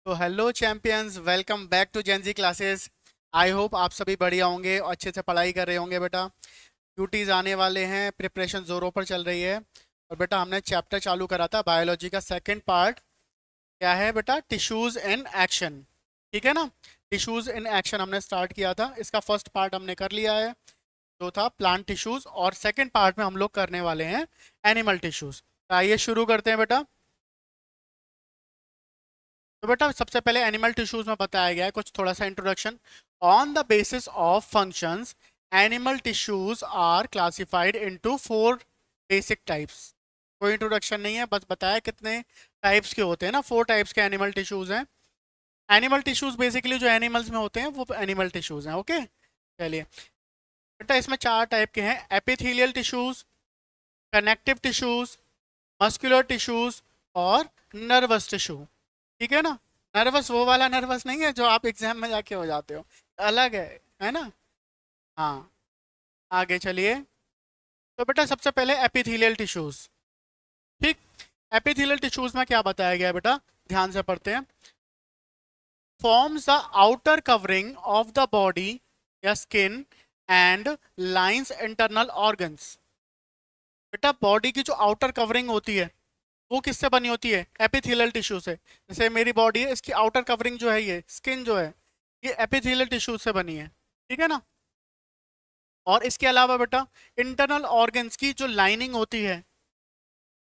तो hello champions, welcome back to Gen Z classes. I hope आप सभी बढ़िया होंगे और अच्छे से पढ़ाई कर रहे होंगे। बेटा ड्यूटीज आने वाले हैं, प्रिपरेशन जोरों पर चल रही है। और बेटा हमने चैप्टर चालू करा था बायोलॉजी का सेकंड पार्ट। क्या है बेटा? Tissues in action. ठीक है ना? टिश्यूज इन एक्शन हमने स्टार्ट किया था, इसका फर्स्ट पार्ट हमने कर लिया है जो था प्लांट टिश्यूज, और सेकंड पार्ट में हम लोग करने वाले हैं एनिमल टिश्यूज। तो आइए शुरू करते हैं बेटा। तो बेटा सबसे पहले एनिमल टिश्यूज में बताया गया है कुछ थोड़ा सा introduction. On the basis of functions, animal tissues are classified into four basic types. कोई इंट्रोडक्शन नहीं है, बस बताया कितने टाइप्स के होते हैं ना। फोर टाइप्स के एनिमल टिश्यूज हैं। एनिमल टिश्यूज बेसिकली जो एनिमल्स में होते हैं वो एनिमल टिश्यूज हैं। ओके, चलिए बेटा इसमें चार टाइप के हैं: epithelial tissues, connective tissues, muscular tissues और नर्वस टिश्यू। ठीक है ना? नर्वस वो वाला नर्वस नहीं है जो आप एग्जाम में जाके हो जाते हो, अलग है ना? हाँ, आगे चलिए। तो बेटा सबसे पहले एपिथेलियल टिश्यूज। ठीक, एपिथेलियल टिश्यूज में क्या बताया गया है बेटा, ध्यान से पढ़ते हैं। Forms the outer covering of the body या skin and lines internal organs. बेटा बॉडी की जो आउटर कवरिंग होती है वो किससे बनी होती है? एपिथेलियल टिश्यू से। जैसे मेरी बॉडी है, इसकी आउटर कवरिंग जो है, ये स्किन जो है, ये एपिथेलियल टिश्यू से बनी है। ठीक है ना? और इसके अलावा बेटा इंटरनल ऑर्गन्स की जो लाइनिंग होती है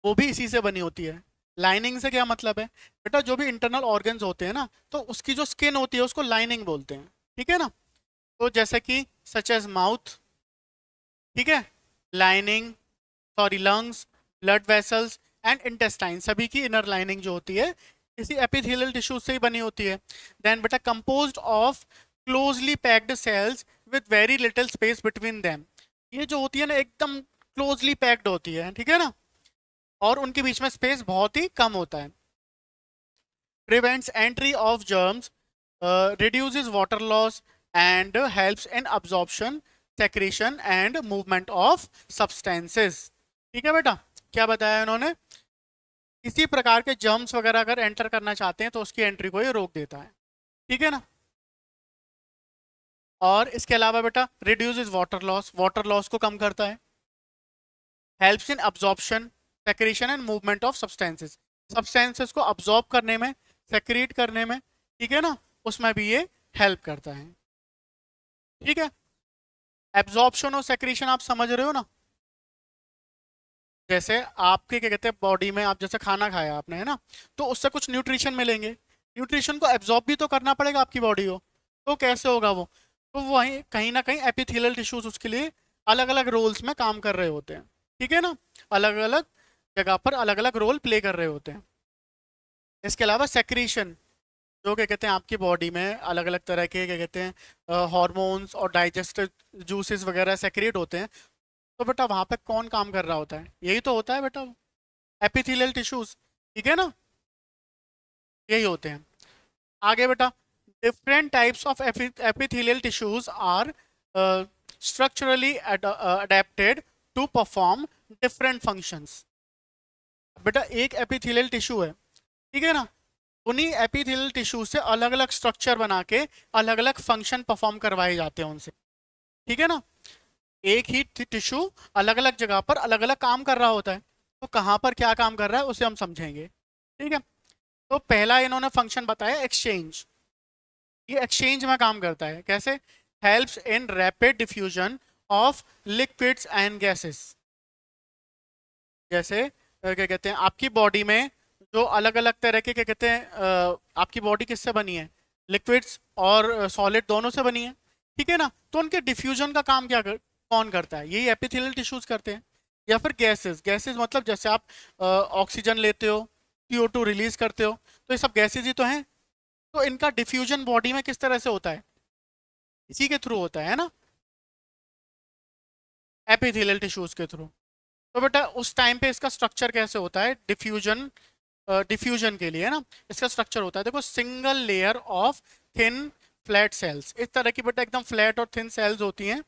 वो भी इसी से बनी होती है। लाइनिंग से क्या मतलब है बेटा? जो भी इंटरनल ऑर्गन्स होते हैं ना, तो उसकी जो स्किन होती है उसको लाइनिंग बोलते हैं। ठीक है ना? तो जैसे कि सच एज माउथ, ठीक है, lining, sorry lungs, blood vessels and intestine, सभी की इनर लाइनिंग जो होती है इसी एपिथेलियल टिश्यू से ही बनी होती है। देन बेटा composed of closely packed cells with very little space between them. ये जो होती है ना एकदम क्लोजली पैक्ड होती है, ठीक है ना? और उनके बीच में स्पेस बहुत ही कम होता है। Prevents entry of germs, reduces water loss and helps in absorption, secretion and movement of substances। ठीक है बेटा, क्या बताया इन्होंने? किसी प्रकार के जर्म्स वगैरह अगर एंटर करना चाहते हैं तो उसकी एंट्री को ये रोक देता है। ठीक है ना? और इसके अलावा बेटा reduces water loss, water loss को कम करता है। Helps in absorption, secretion and movement of substances, substances को अब्जॉर्ब करने में, सेक्रेट करने में, ठीक है ना, उसमें भी ये हेल्प करता है। ठीक है, एब्जॉर्प्शन और सेक्रेशन आप समझ रहे हो ना? जैसे आपके क्या कहते हैं बॉडी में, आप जैसे खाना खाया आपने, है ना, तो उससे कुछ न्यूट्रिशन मिलेंगे। न्यूट्रिशन को एब्जॉर्ब भी तो करना पड़ेगा आपकी बॉडी को, तो कैसे होगा वो? तो वहीं कहीं ना कहीं एपिथेलियल टिश्यूज उसके लिए अलग अलग रोल्स में काम कर रहे होते हैं। ठीक है ना? अलग अलग जगह पर अलग अलग रोल प्ले कर रहे होते हैं। इसके अलावा सेक्रीशन, जो क्या कहते हैं आपकी बॉडी में अलग अलग तरह के क्या कहते हैं हॉर्मोन्स और डाइजेस्टिव जूसेस वगैरह सेक्रेट होते हैं। तो बेटा वहां पे कौन काम कर रहा होता है? यही तो होता है बेटा, एपिथेलियल टिश्यूज। ठीक है ना? यही होते हैं। आगे बेटा, different types of epithelial tissues are structurally adapted to perform different functions. बेटा एक एपिथेलियल टिश्यू है, ठीक है ना, उन्हीं एपिथेलियल टिश्यू से अलग अलग स्ट्रक्चर बना के अलग अलग फंक्शन परफॉर्म करवाए जाते हैं उनसे। ठीक है ना? एक ही टिश्यू अलग अलग जगह पर अलग अलग काम कर रहा होता है, तो कहाँ पर क्या काम कर रहा है उसे हम समझेंगे। ठीक है, तो पहला इन्होंने फंक्शन बताया एक्सचेंज। ये एक्सचेंज में काम करता है कैसे? Helps in rapid diffusion of liquids and gases. जैसे क्या कहते हैं आपकी बॉडी में जो अलग अलग तरह के क्या कहते हैं आपकी बॉडी किससे बनी है? लिक्विड्स और सॉलिड दोनों से बनी है। ठीक है ना? तो उनके डिफ्यूजन का काम कौन करता है? यही एपिथेलियल टिश्यूज करते हैं। या फिर गैसेस, गैसेस मतलब जैसे आप ऑक्सीजन लेते हो, CO2 रिलीज करते हो, तो ये सब गैसेस ही तो हैं। तो इनका डिफ्यूजन बॉडी में किस तरह से होता है? इसी के थ्रू होता है ना, एपिथेलियल टिश्यूज के थ्रू। तो बेटा उस टाइम पे इसका स्ट्रक्चर कैसे होता है डिफ्यूजन? डिफ्यूजन के लिए है ना, इसका स्ट्रक्चर होता है देखो, single layer of thin flat sales. इस तरह की बेटा एकदम फ्लैट और थिन सेल्स होती हैं।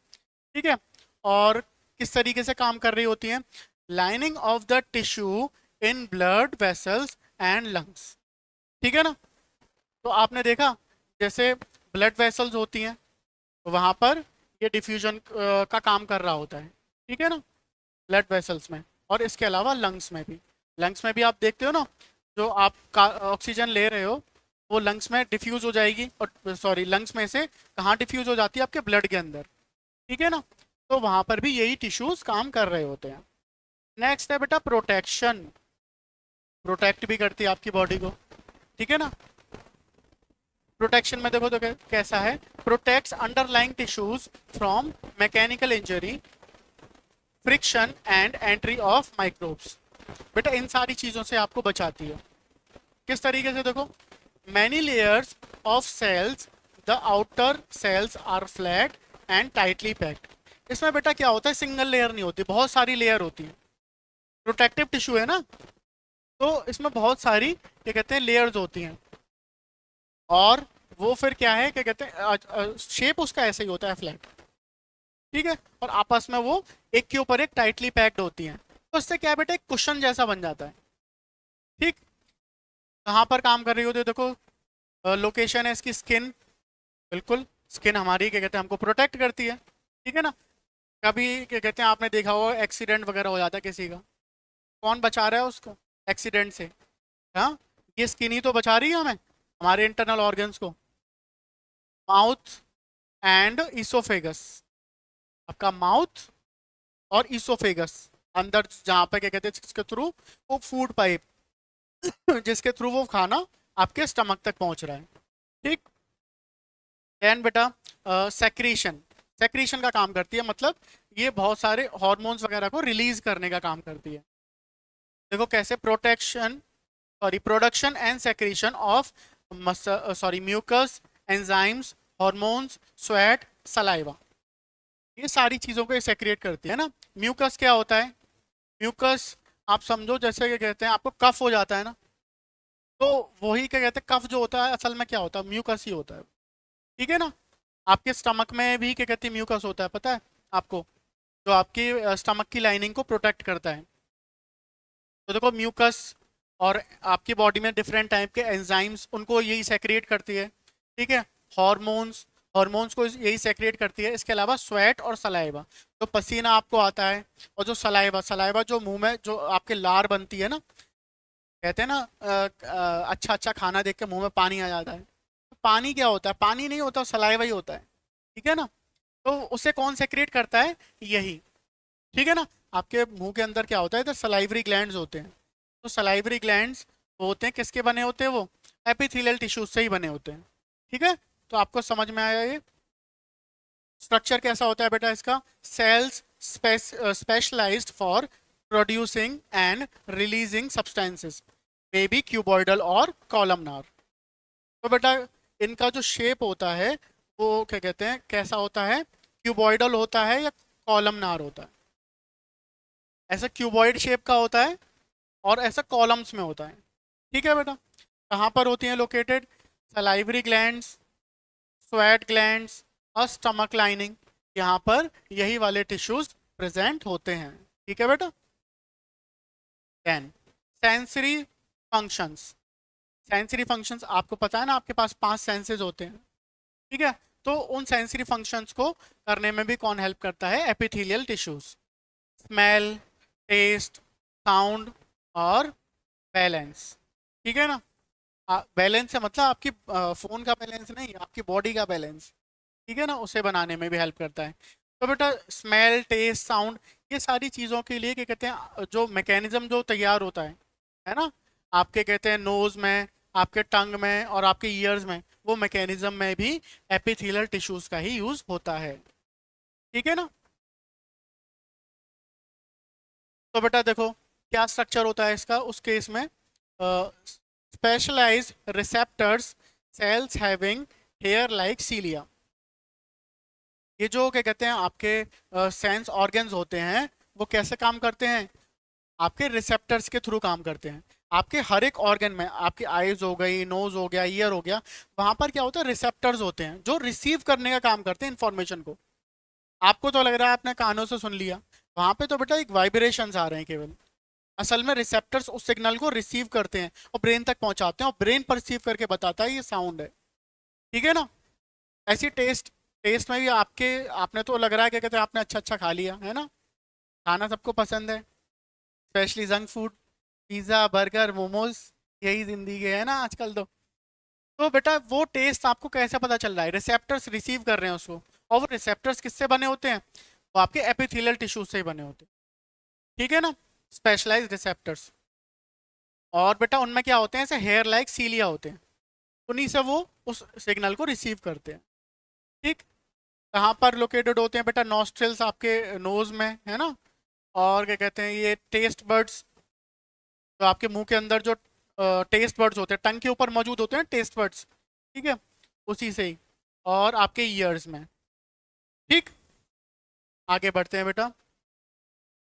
ठीक है, और किस तरीके से काम कर रही होती हैं? Lining of the tissue in blood vessels and lungs. ठीक है ना? तो आपने देखा जैसे ब्लड वेसल्स होती हैं, वहां पर ये डिफ्यूजन का काम कर रहा होता है, ठीक है ना, ब्लड वेसल्स में। और इसके अलावा लंग्स में भी, लंग्स में भी आप देखते हो ना, जो आप ऑक्सीजन ले रहे हो वो लंग्स में डिफ्यूज हो जाएगी, और सॉरी लंग्स में से कहाँ डिफ्यूज हो जाती है, आपके ब्लड के अंदर, ठीक है ना। तो वहां पर भी यही टिश्यूज काम कर रहे होते हैं। नेक्स्ट है बेटा प्रोटेक्शन, प्रोटेक्ट भी करती है आपकी बॉडी को, ठीक है ना। प्रोटेक्शन में देखो तो कैसा है, protects underlying tissues from mechanical injury, friction and entry of microbes. बेटा इन सारी चीजों से आपको बचाती है। किस तरीके से, देखो many layers of cells, the outer cells are flat and tightly packed. इसमें बेटा क्या होता है, सिंगल लेयर नहीं होती, बहुत सारी लेयर होती है। प्रोटेक्टिव टिश्यू है ना, तो इसमें बहुत सारी क्या कहते हैं लेयर्स होती हैं। और वो फिर क्या है, क्या कहते हैं, शेप उसका ऐसे ही होता है, फ्लैट, ठीक है। और आपस में वो एक के ऊपर एक टाइटली पैक्ड होती हैं, तो इससे क्या है बेटा, एक कुशन जैसा बन जाता है, ठीक। कहाँ पर काम कर रही होती है, देखो लोकेशन है इसकी स्किन, बिल्कुल स्किन हमारी क्या कहते हैं हमको प्रोटेक्ट करती है, ठीक है ना। कभी क्या कहते हैं आपने देखा होगा एक्सीडेंट वगैरह हो जाता है किसी का, कौन बचा रहा है उसको एक्सीडेंट से, हाँ, ये स्किन ही तो बचा रही है हमें, हमारे इंटरनल ऑर्गन्स को। माउथ एंड इसोफेगस, आपका माउथ और इसोफेगस, अंदर जहाँ पे क्या कहते हैं जिसके थ्रू वो फूड पाइप जिसके थ्रू वो खाना आपके स्टमक तक पहुंच रहा है, ठीक। देन बेटा सेक्रीशन, सेक्रीशन का काम करती है, मतलब ये बहुत सारे हॉर्मोन्स वगैरह को रिलीज करने का काम करती है। देखो कैसे, protection sorry production and secretion of mucus, enzymes, hormones, sweat, saliva, ये सारी चीज़ों को ये सेक्रिएट करती है ना। म्यूकस क्या होता है, म्यूकस आप समझो जैसे कि कहते हैं आपको कफ हो जाता है ना, तो वही क्या कहते हैं, कफ जो होता है असल में क्या होता है, म्यूकस ही होता है, ठीक है ना। आपके स्टमक में भी क्या कहते हैं म्यूकस होता है, पता है आपको, जो आपकी स्टमक की लाइनिंग को प्रोटेक्ट करता है। तो देखो म्यूकस और आपकी बॉडी में डिफरेंट टाइप के एंजाइम्स, उनको यही सेक्रिएट करती है, ठीक है। हॉर्मोन्स, हॉर्मोन्स को यही सेक्रिएट करती है। इसके अलावा स्वेट और सलाइवा, तो पसीना आपको आता है, और जो सलाइवा, सलाइवा जो मुंह में जो आपके लार बनती है ना, कहते हैं ना अच्छा अच्छा खाना देख के मुंह में पानी आ जाता है, तो पानी क्या होता है, पानी नहीं होता, सलाइवा ही होता है, ठीक है ना। तो उसे कौन सेक्रिएट करता है, यही, ठीक है ना। आपके मुंह के अंदर क्या होता है, इधर सलाइवरी ग्लैंड्स होते हैं, तो सलाइवरी ग्लैंड्स होते हैं, किसके बने होते हैं वो, एपिथेलियल टिश्यूज से ही बने होते हैं, ठीक है। तो आपको समझ में आया ये स्ट्रक्चर कैसा होता है बेटा इसका, cells specialized for producing and releasing substances, may be cuboidal और कॉलमनार। तो बेटा इनका जो शेप होता है वो क्या कहते हैं, कैसा होता है, क्यूबॉइडल होता है या कॉलमनार होता है। ऐसा क्यूबॉइड शेप का होता है और ऐसा कॉलम्स में होता है, ठीक है बेटा। कहाँ पर होती हैं located, salivary glands, sweat glands और स्टमक लाइनिंग, यहाँ पर यही वाले टिश्यूज प्रेजेंट होते हैं, ठीक है बेटा। Then sensory functions, sensory functions आपको पता है ना, आपके पास 5 सेंसेस होते हैं, ठीक है। तो उन सेंसरी फंक्शंस को करने में भी कौन हेल्प करता है, epithelial tissues. Smell, taste, sound और बैलेंस, ठीक है ना। बैलेंस है मतलब आपकी फोन का बैलेंस नहीं, आपकी बॉडी का बैलेंस, ठीक है ना, उसे बनाने में भी हेल्प करता है। तो बेटा स्मेल, टेस्ट, साउंड, ये सारी चीज़ों के लिए क्या कहते हैं, जो मैकेनिज्म जो तैयार होता है ना, आपके कहते हैं नोज में, आपके टंग में और आपके ईयर्स में, वो मैकेनिज्म में भी एपिथेलियल टिश्यूज का ही यूज होता है, ठीक है ना। तो बेटा देखो क्या स्ट्रक्चर होता है इसका उस केस में, specialized receptors, cells having hair like cilia. ये जो क्या कहते हैं आपके सेंस ऑर्गन्स होते हैं, वो कैसे काम करते हैं, आपके रिसेप्टर्स के थ्रू काम करते हैं। आपके हर एक ऑर्गन में, आपकी आईज हो गई, नोज हो गया, ईयर हो गया, वहां पर क्या होता है, रिसेप्टर्स होते हैं जो रिसीव करने का काम करते हैं इंफॉर्मेशन को। आपको तो लग रहा है आपने कानों से सुन लिया, वहां पे तो बेटा एक वाइब्रेशंस आ रहे हैं केवल, असल में रिसेप्टर्स उस सिग्नल को रिसीव करते हैं और ब्रेन तक पहुंचाते हैं, और ब्रेन परसीव करके बताता है ये साउंड है। ठीक है ना। ऐसी टेस्ट, टेस्ट में भी आपके, आपने तो लग रहा है क्या कहते हैं आपने अच्छा अच्छा खा लिया है ना, खाना सबको पसंद है, specially junk food, pizza burger momos, यही जिंदगी है ना आजकल तो बेटा वो टेस्ट आपको कैसे पता चल रहा है, रिसेप्टर्स रिसीव कर रहे हैं उसको, और वो रिसेप्टर्स किससे बने होते हैं, वो आपके एपिथेलियल टिश्यू से ही बने होते हैं। ठीक है ना, स्पेशलाइज्ड रिसेप्टर्स। और बेटा उनमें क्या होते हैं, ऐसे हेयर लाइक सीलिया होते हैं, उन्हीं से वो उस सिग्नल को रिसीव करते हैं। ठीक, कहाँ पर लोकेटेड होते हैं बेटा, नॉस्ट्रल्स आपके नोज में है ना, और क्या कहते हैं ये टेस्ट बर्ड्स, तो आपके मुंह के अंदर जो टेस्ट बर्ड्स होते हैं, टंग के ऊपर मौजूद होते हैं टेस्ट बर्ड्स, ठीक है, उसी से ही, और आपके ईयर्स में। ठीक, आगे बढ़ते हैं बेटा।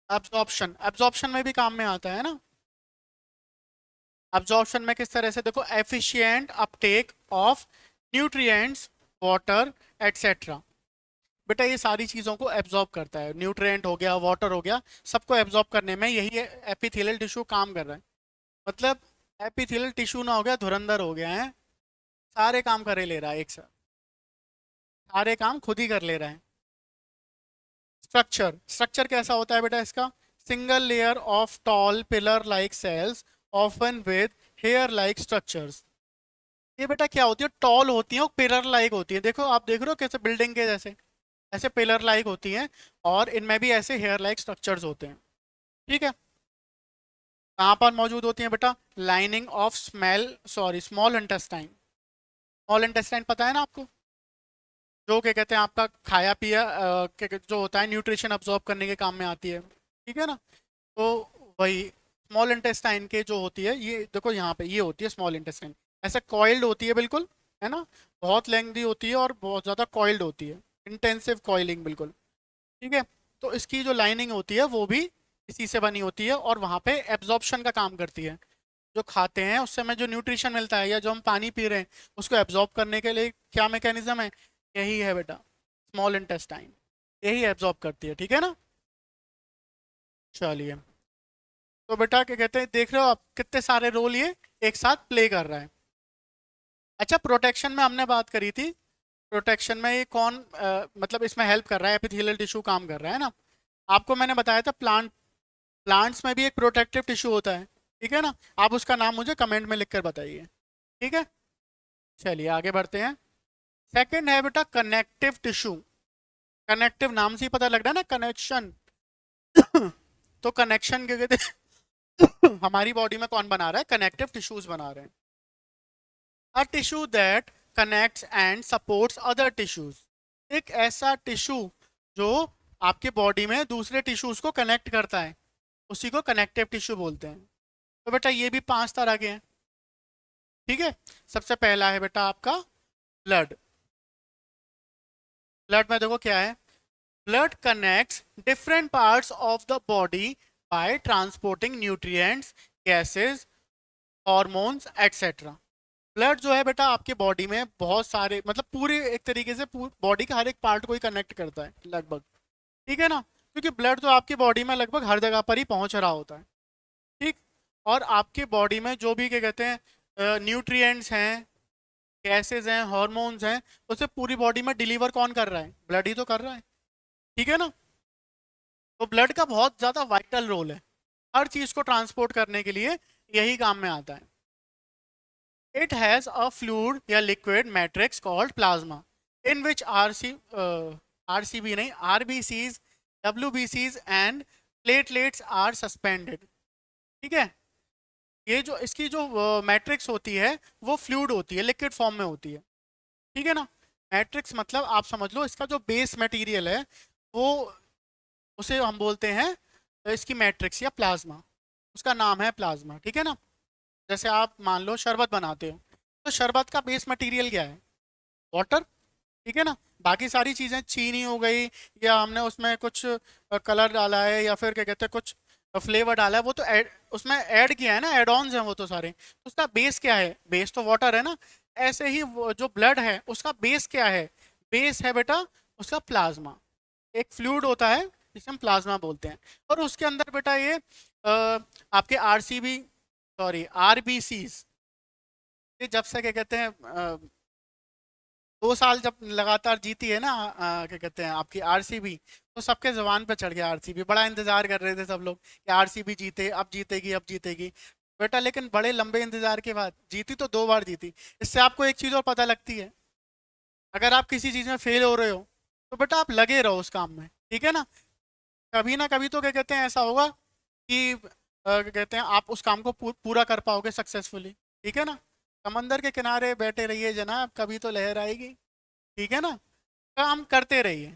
एब्जॉर्प्शन, एब्जॉर्प्शन में भी काम में आता है ना। एब्जॉर्प्शन में किस तरह से, देखो efficient Uptake of nutrients, water etcetera. बेटा ये सारी चीज़ों को एब्जॉर्ब करता है, न्यूट्रिएंट हो गया, वाटर हो गया, सबको एब्जॉर्ब करने में यही एपिथेलियल टिश्यू काम कर रहा है। मतलब एपिथेलियल टिश्यू ना हो गया धुरंधर हो गया है, सारे काम करे ले रहा है एक साथ, सारे काम खुद ही कर ले रहा है। स्ट्रक्चर, स्ट्रक्चर कैसा होता है बेटा इसका, single layer of tall pillar like cells often with hair like structures. ये बेटा क्या होती है, टॉल होती है और पिलर लाइक होती है, देखो आप देख रहे हो कैसे बिल्डिंग के जैसे ऐसे पिलर लाइक होती हैं, और इनमें भी ऐसे हेयर लाइक स्ट्रक्चर्स होते हैं। ठीक है, कहाँ पर मौजूद होती हैं बेटा, lining of small intestine. Small intestine पता है ना आपको, जो क्या कहते हैं आपका खाया पिया जो होता है न्यूट्रिशन अब्जॉर्ब करने के काम में आती है। ठीक है ना, तो वही स्मॉल इंटेस्टाइन के जो होती है, ये देखो यहाँ पे ये होती है स्मॉल इंटेस्टाइन, ऐसे कॉइल्ड होती है बिल्कुल, है ना, बहुत लेंथी होती है और बहुत ज़्यादा कॉइल्ड होती है, इंटेंसिव कॉइलिंग बिल्कुल। ठीक है, तो इसकी जो लाइनिंग होती है वो भी इसी से बनी होती है, और वहाँ पे एब्जॉर्प्शन का काम करती है। जो खाते हैं उससे हमें जो न्यूट्रिशन मिलता है, या जो हम पानी पी रहे हैं उसको एब्जॉर्ब करने के लिए क्या मैकेनिज्म है, यही है बेटा स्मॉल इंटेस्टाइन, यही एब्जॉर्ब करती है। ठीक है ना, चलिए, तो बेटा क्या कहते हैं, देख रहे हो आप कितने सारे रोल ये एक साथ प्ले कर रहा है। अच्छा, प्रोटेक्शन में हमने बात करी थी, प्रोटेक्शन में ये कौन मतलब इसमें हेल्प कर रहा है, एपिथेलियल टिश्यू काम कर रहा है ना। आपको मैंने बताया था प्लांट्स में भी एक प्रोटेक्टिव टिश्यू होता है। ठीक है ना, आप उसका नाम मुझे कमेंट में लिखकर बताइए। ठीक है, चलिए आगे बढ़ते हैं। सेकंड है बेटा कनेक्टिव टिश्यू। कनेक्टिव नाम से ही पता लग रहा है ना, कनेक्शन। तो कनेक्शन क्या कहते हैं, हमारी बॉडी में कौन बना रहा है, कनेक्टिव टिश्यूज बना रहे हैं। A tissue that connects and supports other tissues. एक ऐसा टिश्यू जो आपके बॉडी में दूसरे टिश्यूज को कनेक्ट करता है, उसी को कनेक्टिव टिश्यू बोलते हैं। तो बेटा ये भी 5 तरह के हैं। ठीक है, सबसे पहला है बेटा आपका ब्लड। ब्लड में देखो क्या है, blood connects different parts of the body by transporting nutrients, gases, hormones etcetera. Blood जो है बेटा आपके बॉडी में बहुत सारे, मतलब पूरे एक तरीके से बॉडी का हर एक पार्ट को ही कनेक्ट करता है लगभग। ठीक है ना, क्योंकि ब्लड तो आपकी बॉडी में लगभग हर जगह पर ही पहुंच रहा होता है। ठीक, और आपके बॉडी में जो भी क्या कहते हैं न्यूट्रिएंट्स हैं, गैसेज हैं, हॉर्मोन्स हैं, उसे पूरी बॉडी में डिलीवर कौन कर रहा है, ब्लड ही तो कर रहा है। ठीक है ना, तो ब्लड का बहुत ज़्यादा वाइटल रोल है, हर चीज़ को ट्रांसपोर्ट करने के लिए यही काम में आता है। It has a fluid या liquid matrix called plasma in which RCB नहीं RBCs, WBCs and platelets are suspended। ठीक है, ये जो इसकी जो मैट्रिक्स होती है वो फ्लूइड होती है, लिक्विड फॉर्म में होती है। ठीक है ना, मैट्रिक्स मतलब आप समझ लो इसका जो बेस मटेरियल है वो, उसे हम बोलते हैं इसकी मैट्रिक्स या प्लाज्मा, उसका नाम है प्लाज्मा। ठीक है ना, जैसे आप मान लो शरबत बनाते हो, तो शरबत का बेस मटेरियल क्या है, वाटर। ठीक है ना, बाकी सारी चीज़ें चीनी हो गई, या हमने उसमें कुछ कलर डाला है, या फिर क्या कहते हैं कुछ फ्लेवर डाला है, वो तो उसमें ऐड किया है ना, एड ऑन्स हैं वो तो सारे, तो उसका बेस क्या है, बेस तो वाटर है ना। ऐसे ही जो ब्लड है उसका बेस क्या है, बेस है बेटा उसका प्लाज्मा। एक फ्लूइड होता है जिसे हम प्लाज्मा बोलते हैं, और उसके अंदर बेटा ये आपके आरसीबी, सॉरी आरबीसीज, ये जब से क्या कहते हैं 2 साल जब लगातार जीती है ना, क्या कहते हैं आपकी आरसीबी, तो सबके जबान पे चढ़ गया आरसीबी। बड़ा इंतजार कर रहे थे सब लोग कि आरसीबी जीते, अब जीतेगी अब जीतेगी बेटा, लेकिन बड़े लंबे इंतजार के बाद जीती तो 2 बार जीती। इससे आपको एक चीज और पता लगती है, अगर आप किसी चीज में फेल हो रहे हो तो बेटा आप लगे रहो उस काम में, ठीक है ना। कभी ना कभी तो क्या कहते हैं ऐसा होगा कि क्या कहते हैं आप उस काम को पूरा कर पाओगे सक्सेसफुली, ठीक है ना। समंदर के किनारे बैठे रहिए जनाब, कभी तो लहर आएगी, ठीक है ना। काम करते रहिए।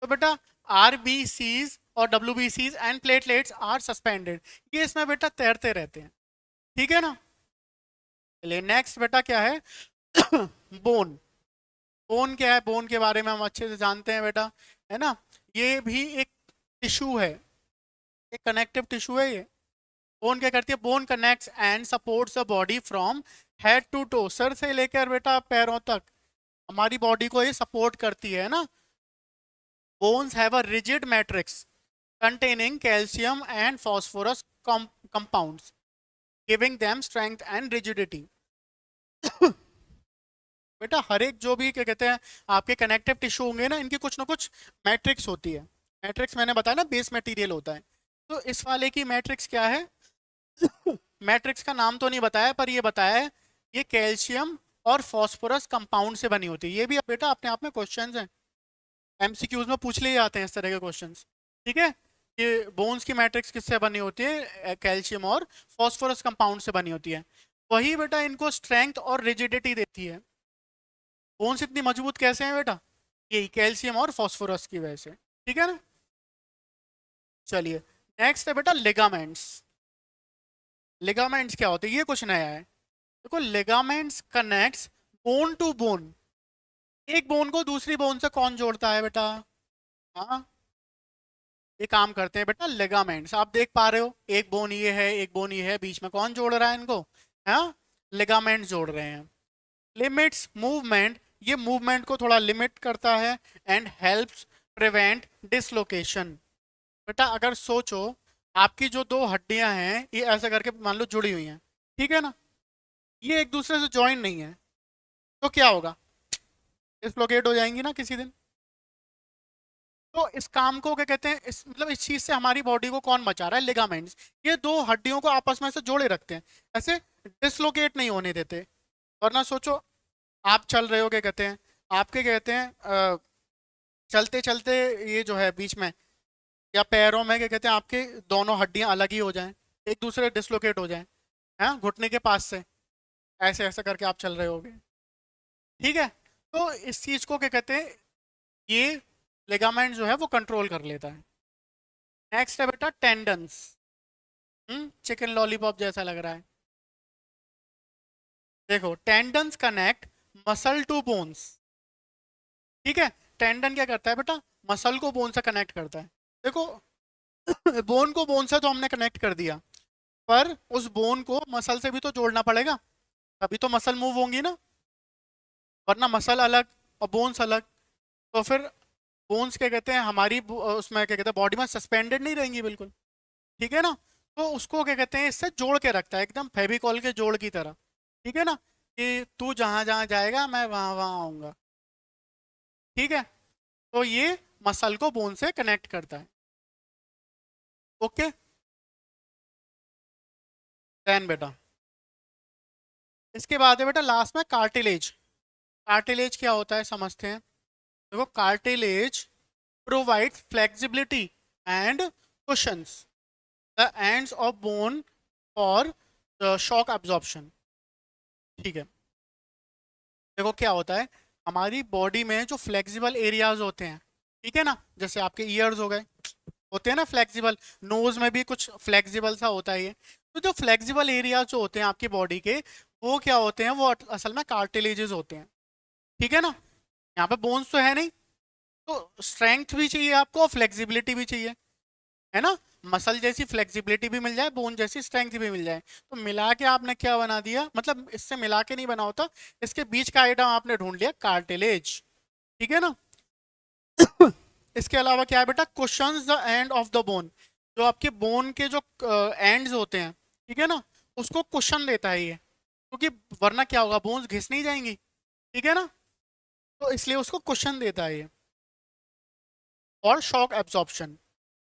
तो बेटा आरबीसीज और डब्ल्यूबीसीज एंड प्लेटलेट्स आर सस्पेंडेड, ये इसमें बेटा तैरते रहते हैं, ठीक है ना। चलिए नेक्स्ट बेटा क्या है बोन। बोन क्या है, बोन के बारे में हम अच्छे से जानते हैं बेटा, है ना। ये भी एक टिश्यू है, एक कनेक्टिव टिश्यू है ये। बोन क्या करती है, bone connects and supports the body from head to toe, सर से लेकर बेटा पैरों तक हमारी बॉडी को ये सपोर्ट करती है ना। Bones have a rigid matrix containing calcium and phosphorus compounds, giving them strength and rigidity. बेटा हर एक जो भी क्या कहते हैं आपके कनेक्टिव टिश्यू होंगे ना, इनकी कुछ ना कुछ मैट्रिक्स होती है। मैट्रिक्स मैंने बताया ना बेस मटेरियल होता है, तो इस वाले की मैट्रिक्स क्या है मैट्रिक्स का नाम तो नहीं बताया, पर ये बताया है ये कैल्शियम और फॉस्फोरस कंपाउंड से बनी होती है। ये भी बेटा अपने आप में क्वेश्चंस हैं, एमसीक्यूज में पूछ लिए जाते हैं इस तरह के क्वेश्चंस, ठीक है। ये बोन्स की मैट्रिक्स किससे बनी होती है, कैल्शियम और फॉस्फोरस कंपाउंड से बनी होती है। वही बेटा इनको स्ट्रेंथ और रिजिडिटी देती है। बोन्स इतनी मजबूत कैसे हैं बेटा, यही कैल्शियम और फॉस्फोरस की वजह से, ठीक है ना। चलिए नेक्स्ट है बेटा लिगामेंट्स। लिगामेंट्स क्या होते हैं, ये कुछ नया है। देखो ligaments connects bone to bone, एक बोन को दूसरी बोन से कौन जोड़ता है बेटा, हाँ ये काम करते हैं बेटा लिगामेंट्स। आप देख पा रहे हो एक बोन ये है, एक बोन ये है, बीच में कौन जोड़ रहा है इनको, हाँ लिगामेंट्स जोड़ रहे हैं। लिमिट्स मूवमेंट, ये मूवमेंट को थोड़ा लिमिट करता है। And helps prevent dislocation. बेटा अगर सोचो आपकी जो 2 हड्डियां हैं ये ऐसे करके मान लो जुड़ी हुई हैं, ठीक है ना, ये एक दूसरे से ज्वाइन नहीं है, तो क्या होगा, डिसलोकेट हो जाएंगी ना किसी दिन। तो इस काम को क्या कहते हैं, इस मतलब इस चीज से हमारी बॉडी को कौन बचा रहा है, लिगामेंट्स। ये 2 हड्डियों को आपस में से जोड़े रखते हैं, ऐसे डिसलोकेट नहीं होने देते। वरना सोचो आप चल रहे हो, क्या कहते हैं आपके क्या कहते हैं चलते चलते ये जो है बीच में या पैरों में क्या कहते हैं आपके दोनों हड्डियां अलग ही हो जाएं, एक दूसरे डिसलोकेट हो जाएं, हैं घुटने के पास से, ऐसे ऐसे करके आप चल रहे होगे, ठीक है। तो इस चीज को क्या कहते हैं, ये लिगामेंट जो है वो कंट्रोल कर लेता है। नेक्स्ट है बेटा टेंडन्स। चिकन लॉलीपॉप जैसा लग रहा है, देखो tendons connect muscle to bones, ठीक है। टेंडन क्या करता है बेटा, मसल को बोन से कनेक्ट करता है। देखो बोन को बोन से तो हमने कनेक्ट कर दिया, पर उस बोन को मसल से भी तो जोड़ना पड़ेगा, तभी तो मसल मूव होंगी ना, वरना मसल अलग और बोन्स अलग, तो फिर बोन्स क्या कहते हैं हमारी उसमें क्या कहते हैं बॉडी में सस्पेंडेड नहीं रहेंगी बिल्कुल, ठीक है ना। तो उसको क्या कहते हैं इससे जोड़ के रखता है, एकदम फेविकॉल के जोड़ की तरह, ठीक है ना, कि तू जहां जहां जाएगा मैं वहां वहां आऊंगा, ठीक है। तो ये मसल को बोन से कनेक्ट करता है, ओके। देन बेटा इसके बाद है बेटा लास्ट में कार्टिलेज। कार्टिलेज क्या होता है समझते हैं। देखो cartilage provides flexibility and cushions the ends of bone for shock absorption, ठीक है। देखो क्या होता है हमारी बॉडी में जो फ्लेक्सिबल एरियाज होते हैं, ठीक है ना, जैसे आपके ईयर्स हो गए, होते हैं ना फ्लेक्सिबल, नोज में भी कुछ फ्लेक्सिबल सा होता है ये। तो जो फ्लेक्सिबल एरियाज जो होते हैं आपकी बॉडी के, वो क्या होते हैं, वो असल में कार्टिलेजेस होते हैं, ठीक है ना। यहाँ पे बोन्स तो है नहीं, तो स्ट्रेंथ भी चाहिए आपको और फ्लेक्सिबिलिटी भी चाहिए, है ना। मसल जैसी फ्लेक्सिबिलिटी भी मिल जाए, बोन जैसी स्ट्रेंथ भी मिल जाए, तो मिला के आपने क्या बना दिया, मतलब इससे मिला के नहीं बना होता, इसके बीच का आइटम आपने ढूंढ लिया कार्टिलेज, ठीक है ना। इसके अलावा क्या है बेटा, cushions the end of the bone, जो आपके बोन के जो एंड्स होते हैं, ठीक है ना, उसको कुशन देता है ये, क्योंकि वरना क्या होगा, बोन्स घिस नहीं जाएंगी, ठीक है ना, तो इसलिए उसको कुशन देता है ये। और shock absorption,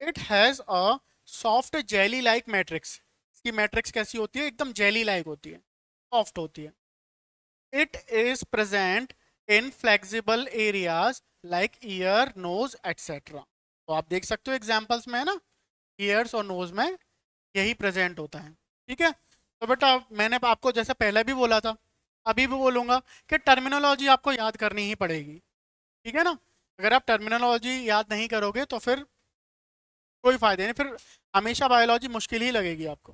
it has a soft jelly like matrix, इसकी मैट्रिक्स कैसी होती है, एकदम जेली लाइक होती है, सॉफ्ट होती है। It is present in flexible areas like ear, nose etcetera. तो आप देख सकते हो एग्जाम्पल्स में, है ना, ईयर्स और नोज में यही प्रेजेंट होता है, ठीक है। तो बेटा मैंने आपको जैसे पहले भी बोला था, अभी भी बोलूंगा कि टर्मिनोलॉजी आपको याद करनी ही पड़ेगी, ठीक है ना। अगर आप टर्मिनोलॉजी याद नहीं करोगे तो फिर कोई फायदा नहीं, फिर हमेशा बायोलॉजी मुश्किल ही लगेगी आपको,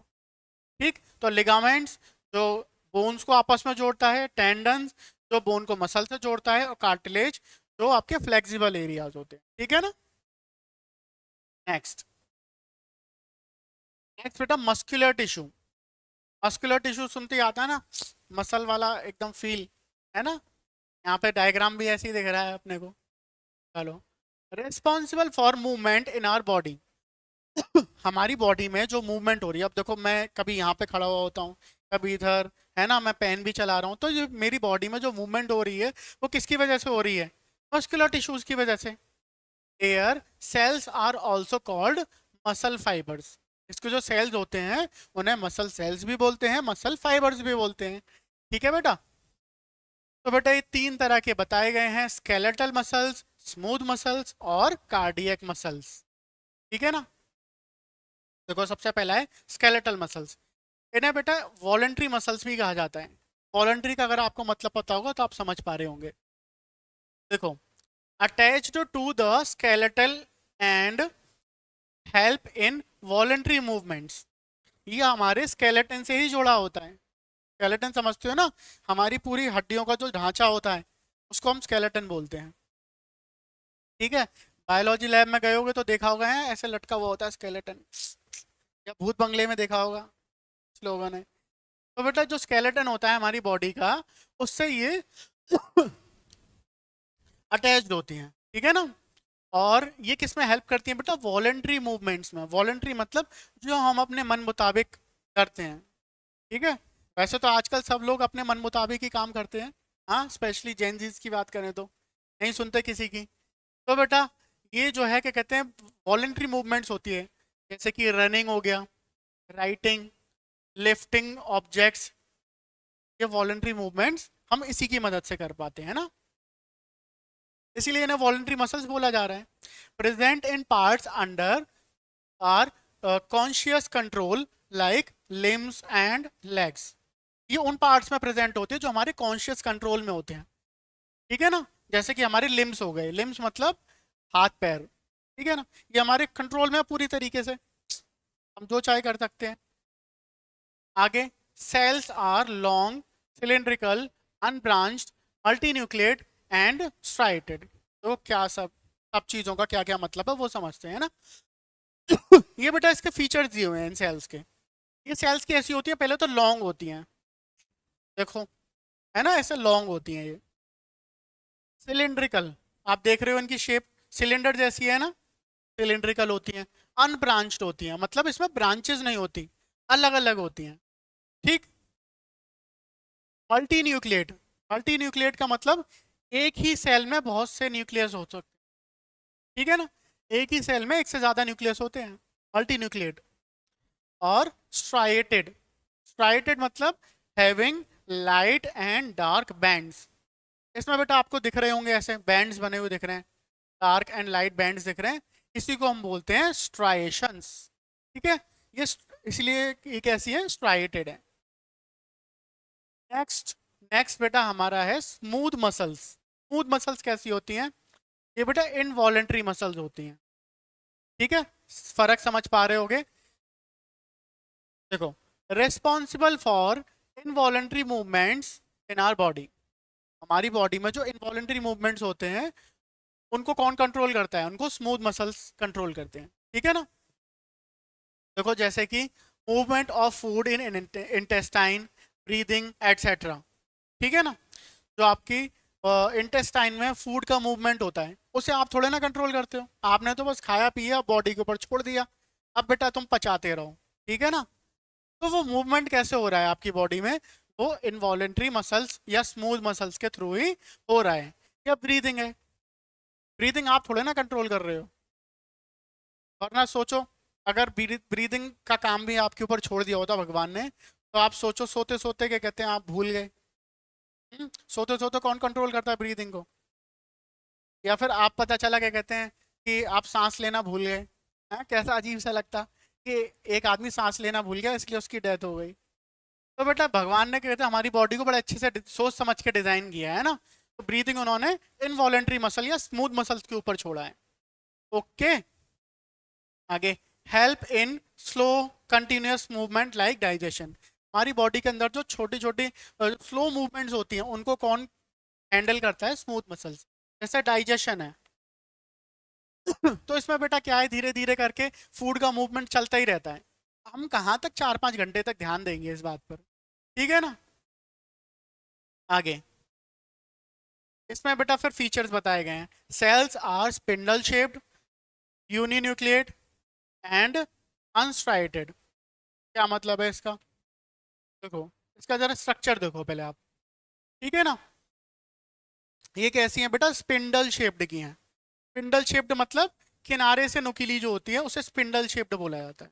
ठीक। तो लिगामेंट्स जो बोन्स को आपस में जोड़ता है, टेंडन्स जो बोन को मसल से जोड़ता है, और कार्टिलेज जो आपके फ्लेक्सिबल एरियाज होते हैं, ठीक है ना। नेक्स्ट, नेक्स्ट बेटा मस्कुलर टिश्यू। मस्कुलर टिश्यू सुनते ही आता है ना, मसल वाला एकदम फील, है ना। यहाँ पे डायग्राम भी ऐसे ही दिख रहा है अपने को। चलो, responsible for movement in our body, हमारी बॉडी में जो मूवमेंट हो रही है, अब देखो मैं कभी यहाँ पे खड़ा हुआ होता हूँ, कभी इधर, है ना, मैं पेन भी चला रहा हूँ, तो ये मेरी बॉडी में जो मूवमेंट हो रही है वो किसकी वजह से हो रही है, मस्कुलर टिश्यूज की वजह से। Air cells are also called muscle fibers, इसके जो सेल्स होते हैं उन्हें मसल सेल्स भी बोलते हैं, मसल फाइबर्स भी बोलते हैं, ठीक है बेटा। तो बेटा ये तीन तरह के बताए गए हैं, स्केलेटल मसल्स, स्मूथ मसल्स और कार्डियक मसल्स, ठीक है ना। देखो सबसे पहला है स्केलेटल मसल्स, इन्हें बेटा वॉलेंट्री मसल्स भी कहा जाता है। वॉलेंट्री का अगर आपको मतलब पता होगा तो आप समझ पा रहे होंगे। देखो, attached to the skeletal and help in voluntary movements, ये हमारे स्केलेटन से ही जुड़ा होता है। स्केलेटन समझते हो ना, हमारी पूरी हड्डियों का जो ढांचा होता है उसको हम स्केलेटन बोलते हैं, ठीक है। बायोलॉजी लैब में गए होगे तो देखा होगा, है ऐसे लटका हुआ होता है स्केलेटन, या भूत बंगले में देखा होगा कुछ लोगों ने। तो बेटा जो स्केलेटन होता है हमारी बॉडी का, उससे ये अटैच्ड होती हैं, ठीक है ना। और ये किस में हेल्प करती हैं बेटा, वॉलेंट्री मूवमेंट्स में। वॉलेंट्री मतलब जो हम अपने मन मुताबिक करते हैं, ठीक है। वैसे तो आजकल सब लोग अपने मन मुताबिक ही काम करते हैं, हाँ, स्पेशली जेनजीज की बात करें तो नहीं सुनते किसी की। तो बेटा ये जो है क्या कहते हैं, वॉलेंट्री मूवमेंट्स होती है, जैसे कि रनिंग हो गया, राइटिंग, लिफ्टिंग ऑब्जेक्ट्स, ये वॉलेंट्री मूवमेंट्स हम इसी की मदद से कर पाते हैं ना, इसीलिए इन्हें वॉलेंट्री मसल्स बोला जा रहा है। Present in parts under are conscious control like limbs and legs, ये उन पार्ट्स में प्रेजेंट होते हैं जो हमारे कॉन्शियस कंट्रोल में होते हैं, ठीक है ना। जैसे कि हमारे लिम्स हो गए, लिम्स मतलब हाथ पैर, ठीक है ना, ये हमारे कंट्रोल में है पूरी तरीके से, हम जो चाहे कर सकते हैं। आगे, cells are long, cylindrical, unbranched, multinucleate and striated. तो क्या सब सब चीज़ों का क्या क्या मतलब है वो समझते हैं ना। ये बेटा इसके फीचर्स दिए हुए हैं इन सेल्स के। ये सेल्स की ऐसी होती है, पहले तो लॉन्ग होती हैं, देखो, है ना, ऐसे लॉन्ग होती हैं ये। सिलिंड्रिकल, आप देख रहे हो इनकी शेप सिलेंडर जैसी है ना, सिलिंड्रिकल होती हैं। अनब्रांच्ड होती हैं, मतलब इसमें ब्रांचेस नहीं होती, अलग अलग होती हैं, ठीक। मल्टी न्यूक्लिएट, मल्टी न्यूक्लिएट का मतलब एक ही सेल में बहुत से न्यूक्लियस हो सकते हैं, ठीक है ना, एक ही सेल में एक से ज्यादा न्यूक्लियस होते हैं, मल्टी न्यूक्लिएट। और स्ट्राइटेड, स्ट्राइटेड मतलब having light and dark bands, इसमें बेटा आपको दिख रहे होंगे ऐसे बैंड्स बने हुए दिख रहे हैं, डार्क एंड लाइट बैंड्स दिख रहे हैं, इसी को हम बोलते हैं स्ट्राइएशंस, ठीक है। ये इसलिए ये कैसी है, स्ट्राइटेड है। नेक्स्ट, नेक्स्ट बेटा हमारा है स्मूथ मसल्स। स्मूथ मसल्स कैसी होती हैं, ये बेटा इनवॉलेंट्री मसल्स होती हैं, ठीक है। फर्क समझ पा रहे होगे। देखो, responsible for involuntary movements in our body, हमारी बॉडी में जो इनवॉलेंट्री मूवमेंट्स होते हैं उनको कौन कंट्रोल करता है, उनको स्मूथ मसल्स कंट्रोल करते हैं, ठीक है ना। देखो जैसे कि movement of food in intestine, breathing etcetera, ठीक है ना। जो आपकी इंटेस्टाइन में फूड का मूवमेंट होता है उसे आप थोड़े ना कंट्रोल करते हो, आपने तो बस खाया पिया बॉडी के ऊपर छोड़ दिया, अब बेटा तुम पचाते रहो, ठीक है ना। तो वो मूवमेंट कैसे हो रहा है आपकी बॉडी में, वो इनवॉलेंट्री मसल्स या स्मूथ मसल्स के थ्रू ही हो रहा है। या ब्रीदिंग है, ब्रीदिंग आप थोड़े ना कंट्रोल कर रहे हो, वरना सोचो अगर ब्रीदिंग का काम भी आपके ऊपर छोड़ दिया होता भगवान ने, तो आप सोचो सोते सोते क्या कहते हैं आप भूल गए। सोते सोते कौन कंट्रोल करता है ब्रीदिंग को। या फिर आप पता चला क्या कहते हैं कि आप सांस लेना भूल गए, हाँ कैसा अजीब सा लगता कि एक आदमी सांस लेना भूल गया इसलिए उसकी डेथ हो गई। तो बेटा भगवान ने क्या कहते हैं हमारी बॉडी को बड़े अच्छे से सोच समझ के डिजाइन किया है ना। तो ब्रीदिंग उन्होंने इनवॉलेंट्री मसल या स्मूथ मसल्स के ऊपर छोड़ा है। ओके, आगे, help in slow continuous movement like digestion. हमारी बॉडी के अंदर जो छोटी छोटी स्लो मूवमेंट्स होती हैं उनको कौन हैंडल करता है, स्मूथ मसल्स। जैसे डाइजेशन है तो इसमें बेटा क्या है, धीरे धीरे करके फूड का मूवमेंट चलता ही रहता है। हम कहाँ तक 4-5 घंटे तक ध्यान देंगे इस बात पर, ठीक है ना। आगे, इसमें बेटा फिर फीचर्स बताए गए हैं। Cells are spindle shaped, uninucleate and unstriated. क्या मतलब है इसका, देखो इसका जरा स्ट्रक्चर देखो पहले आप, ठीक है ना। ये कैसी है बेटा, स्पिंडल शेप्ड की हैं। स्पिंडल शेप्ड मतलब किनारे से नुकीली जो होती है उसे स्पिंडल शेप्ड बोला जाता है,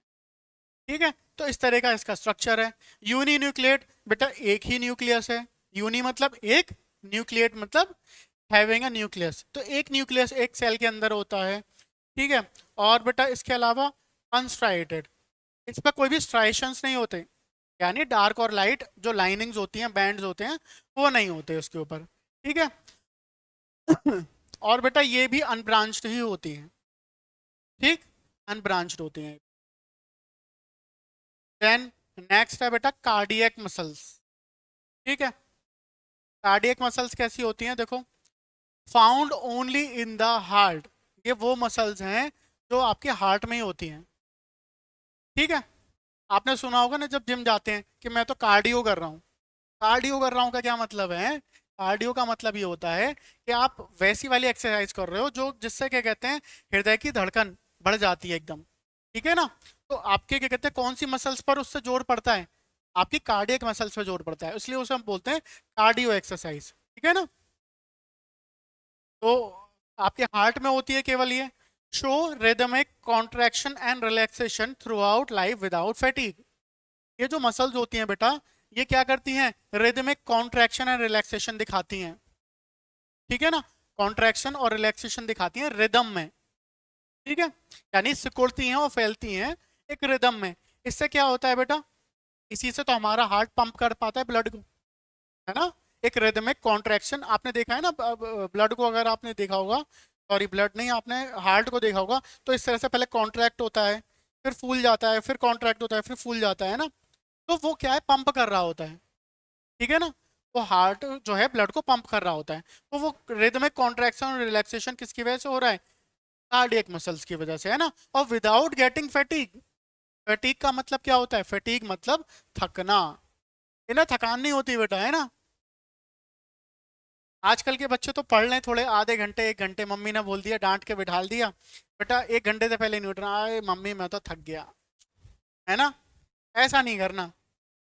ठीक है। तो इस तरह का इसका स्ट्रक्चर है। यूनी न्यूक्लिएट, बेटा एक ही न्यूक्लियस है। यूनी मतलब एक, न्यूक्लिएट मतलब हैविंग अ न्यूक्लियस, तो एक न्यूक्लियस एक सेल के अंदर होता है, ठीक है। और बेटा इसके अलावा अनस्ट्राइटेड, इस पर कोई भी स्ट्राइशंस नहीं होते, यानी डार्क और लाइट जो लाइनिंग्स होती हैं, बैंड्स होते हैं, वो नहीं होते उसके ऊपर, ठीक है। और बेटा ये भी अनब्रांच्ड ही होती है, ठीक, अनब्रांच्ड होती हैं। देन नेक्स्ट है बेटा कार्डियक मसल्स, ठीक है। कार्डियक मसल्स कैसी होती हैं, देखो, found only in the heart. ये वो मसल्स हैं जो आपके हार्ट में ही होती हैं, ठीक है। आपने सुना होगा ना जब जिम जाते हैं कि मैं तो कार्डियो कर रहा हूँ। कार्डियो कर रहा हूँ का क्या मतलब है, कार्डियो का मतलब ये होता है कि आप वैसी वाली एक्सरसाइज कर रहे हो जो जिससे क्या कहते हैं हृदय की धड़कन बढ़ जाती है एकदम, ठीक है ना। तो आपके क्या कहते हैं कौन सी मसल्स पर उससे जोर पड़ता है, आपकी कार्डियक मसल्स पे जोर पड़ता है, इसलिए उसे हम बोलते हैं कार्डियो एक्सरसाइज, ठीक है ना। तो आपके हार्ट में होती है केवल ये, show rhythmic contraction and relaxation through out life without fatigue. ये जो मसल्स होती हैं बेटा ये क्या करती हैं, रिदमिक कॉन्ट्रैक्शन एंड रिलैक्सेशन दिखाती हैं, ठीक है ना। कॉन्ट्रैक्शन और रिलैक्सेशन दिखाती हैं रिदम में, ठीक है, यानी सिकुड़ती हैं और फैलती हैं एक रिदम में। इससे क्या होता है बेटा, इसी से तो हमारा हार्ट पंप कर पाता है ब्लड को, है ना। एक रिदमिक कॉन्ट्रैक्शन आपने देखा है ना, ब्लड को अगर आपने देखा होगा, सॉरी ब्लड नहीं, आपने हार्ट को देखा होगा, तो इस तरह से पहले कॉन्ट्रैक्ट होता है, फिर फूल जाता है, फिर कॉन्ट्रैक्ट होता है, फिर फूल जाता है ना। तो वो क्या है, पंप कर रहा होता है, ठीक है ना। तो हार्ट जो है ब्लड को पंप कर रहा होता है। तो वो रिदमिक कॉन्ट्रैक्शन और रिलैक्सेशन किसकी वजह से हो रहा है, कार्डियक मसल्स की वजह से, है ना। और विदाउट गेटिंग फैटिग, फैटिग का मतलब क्या होता है, फैटिग मतलब थकना, इन्हें थकान नहीं होती बेटा, है ना। आजकल के बच्चे तो पढ़ लें थोड़े आधे घंटे 1 घंटे, मम्मी ने बोल दिया डांट के बिठा दिया, बेटा 1 घंटे से पहले नहीं उठ रहा, अरे मम्मी मैं तो थक गया, है ना। ऐसा नहीं करना।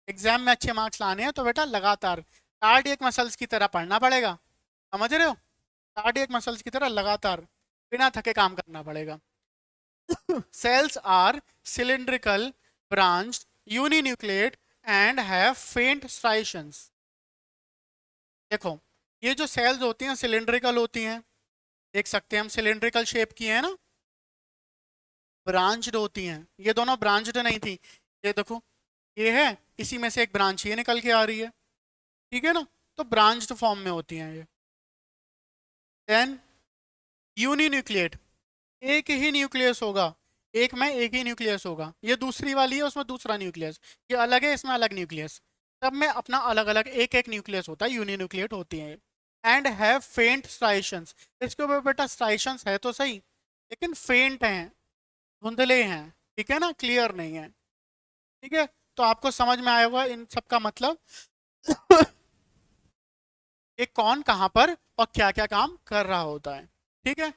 एग्जाम में अच्छे मार्क्स लाने हैं तो बेटा लगातार कार्डियक मसल्स की तरह पढ़ना पड़ेगा, समझ रहे हो। कार्डियक मसल्स की तरह लगातार बिना थके काम करना पड़ेगा। Cells are cylindrical, branched, uninucleate and have faint striations. देखो ये जो सेल्स होती हैं सिलिंड्रिकल होती हैं, देख सकते हैं हम सिलिंड्रिकल शेप की है ना। ब्रांच्ड होती हैं, ये दोनों ब्रांच्ड नहीं थी, ये देखो ये है, इसी में से एक ब्रांच ये निकल के आ रही है, ठीक है ना। तो ब्रांच्ड फॉर्म में होती हैं ये। देन यूनिन्यूक्लिएट, एक ही न्यूक्लियस होगा, एक में एक ही न्यूक्लियस होगा, ये दूसरी वाली है उसमें दूसरा न्यूक्लियस, ये अलग है इसमें अलग न्यूक्लियस, सब में अपना अलग अलग एक एक न्यूक्लियस होता है, यूनिन्यूक्लिएट होती है। एंड हैव फेंट स्ट्राइशंस, इसके ऊपर बेटा स्ट्राइशंस है तो सही, लेकिन फेंट हैं, धुंधले हैं, ठीक है ना, क्लियर नहीं है, ठीक है। तो आपको समझ में आया होगा इन सब का मतलब ये कौन कहाँ पर और क्या क्या काम कर रहा होता है, ठीक है।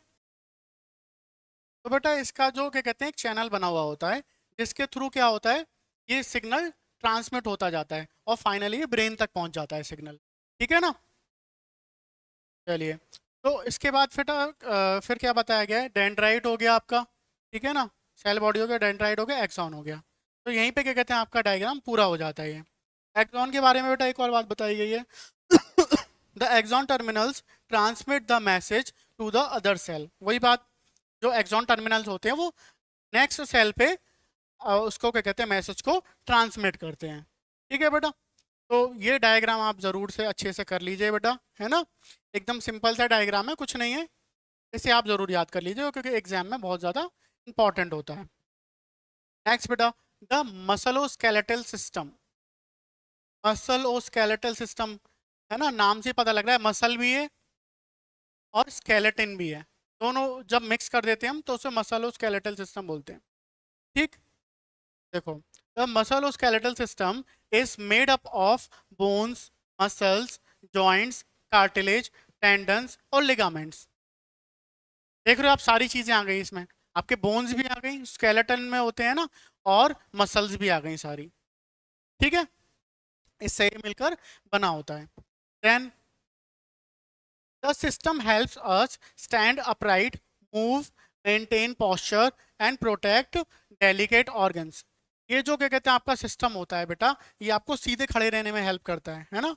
तो बेटा इसका जो क्या कहते हैं एक चैनल बना हुआ होता है, जिसके थ्रू क्या होता है ये सिग्नल ट्रांसमिट होता जाता है और फाइनली ये ब्रेन तक पहुंच जाता है सिग्नल। ठीक है ना। चलिए, तो इसके बाद फिर क्या बताया गया है, डेंड्राइट हो गया आपका, ठीक है ना, सेल बॉडी हो गया, डेंड्राइट हो गया, एक्सॉन हो गया। तो यहीं पे क्या कहते हैं आपका डायग्राम पूरा हो जाता है ये। एक्सॉन के बारे में बेटा एक और बात बताई गई है the axon terminals transmit the message to the other cell. वही बात, जो एक्सॉन टर्मिनल्स होते हैं वो नेक्स्ट सेल पे उसको क्या कहते हैं मैसेज को ट्रांसमिट करते हैं। ठीक है बेटा, तो ये डायग्राम आप जरूर से अच्छे से कर लीजिए बेटा, है ना। एकदम सिंपल सा डायग्राम है, कुछ नहीं है, इसे आप जरूर याद कर लीजिए क्योंकि एग्जाम में बहुत ज़्यादा इंपॉर्टेंट होता है। नेक्स्ट बेटा, द मसलोस्केलेटल सिस्टम। मसलोस्केलेटल सिस्टम, है ना, नाम से पता लग रहा है मसल भी है और स्केलेटन भी है, दोनों जब मिक्स कर देते हैं हम तो उसे मसलोस्केलेटल सिस्टम बोलते हैं। ठीक, देखो, the musculoskeletal system is made up of bones, muscles, joints, cartilage, tendons और लिगामेंट्स। देख रहे हो आप, सारी चीजें आ गई इसमें, आपके बोन्स भी आ गई, स्केलेटन में होते हैं ना, और मसल्स भी आ गई सारी। ठीक है, इससे ये मिलकर बना होता है। Then the system helps us stand upright, move, maintain posture and protect delicate organs. ये जो क्या कहते हैं आपका सिस्टम होता है बेटा, ये आपको सीधे खड़े रहने में हेल्प करता है ना।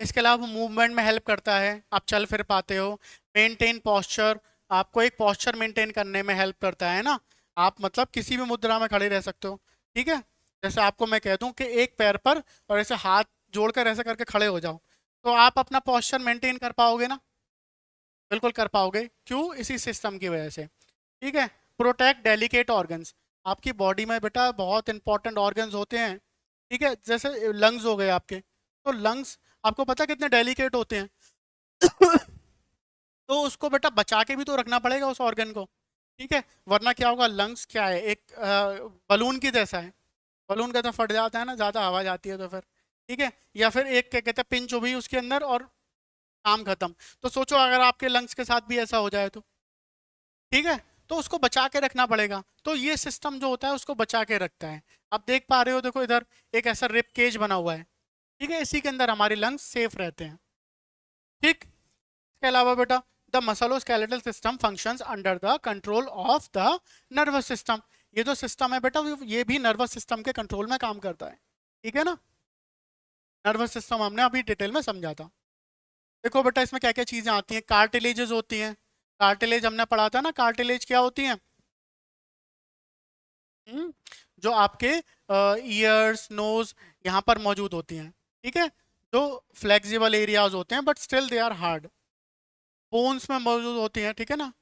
इसके अलावा मूवमेंट में हेल्प करता है, आप चल फिर पाते हो। मेंटेन पोस्चर, आपको एक पोस्चर मेंटेन करने में हेल्प करता है ना, आप मतलब किसी भी मुद्रा में खड़े रह सकते हो। ठीक है, जैसे आपको मैं कह दूं कि एक पैर पर और ऐसे हाथ जोड़कर ऐसे करके खड़े हो जाओ, तो आप अपना पोस्चर मेंटेन कर पाओगे ना, बिल्कुल कर पाओगे। क्यों? इसी सिस्टम की वजह से। ठीक है, प्रोटेक्ट डेलिकेट ऑर्गन्स, आपकी बॉडी में बेटा बहुत इंपॉर्टेंट ऑर्गन्स होते हैं। ठीक है, जैसे लंग्स हो गए आपके, तो लंग्स आपको पता है कितने डेलिकेट होते हैं तो उसको बेटा बचा के भी तो रखना पड़ेगा उस ऑर्गन को। ठीक है, वरना क्या होगा, लंग्स क्या है, एक बलून की जैसा है, बलून का तो फट जाता है ना, ज़्यादा हवा जाती है तो फिर। ठीक है, या फिर एक क्या कहते हैं पिंच हुई उसके अंदर और काम खत्म। तो सोचो अगर आपके लंग्स के साथ भी ऐसा हो जाए तो। ठीक है, तो उसको बचा के रखना पड़ेगा, तो ये सिस्टम जो होता है उसको बचा के रखता है। आप देख पा रहे हो, देखो इधर एक ऐसा रिप केज बना हुआ है। ठीक है, इसी के अंदर हमारे लंग्स सेफ रहते हैं। ठीक, इसके अलावा बेटा the musculoskeletal system functions under the control of the nervous system. ये जो सिस्टम है बेटा ये भी नर्वस सिस्टम के कंट्रोल में काम करता है। ठीक है ना, नर्वस सिस्टम हमने अभी डिटेल में समझा था। देखो बेटा इसमें क्या क्या चीजें आती हैं, कार्टिलेजेस होती हैं। कार्टिलेज हमने पढ़ा था ना, कार्टिलेज क्या होती हैं, हम्म, जो आपके ईयर्स, नोज यहाँ पर मौजूद होती हैं। ठीक है, जो फ्लेक्सिबल एरियाज होते हैं but still they are hard. Bones में मौजूद होती हैं। ठीक है ना,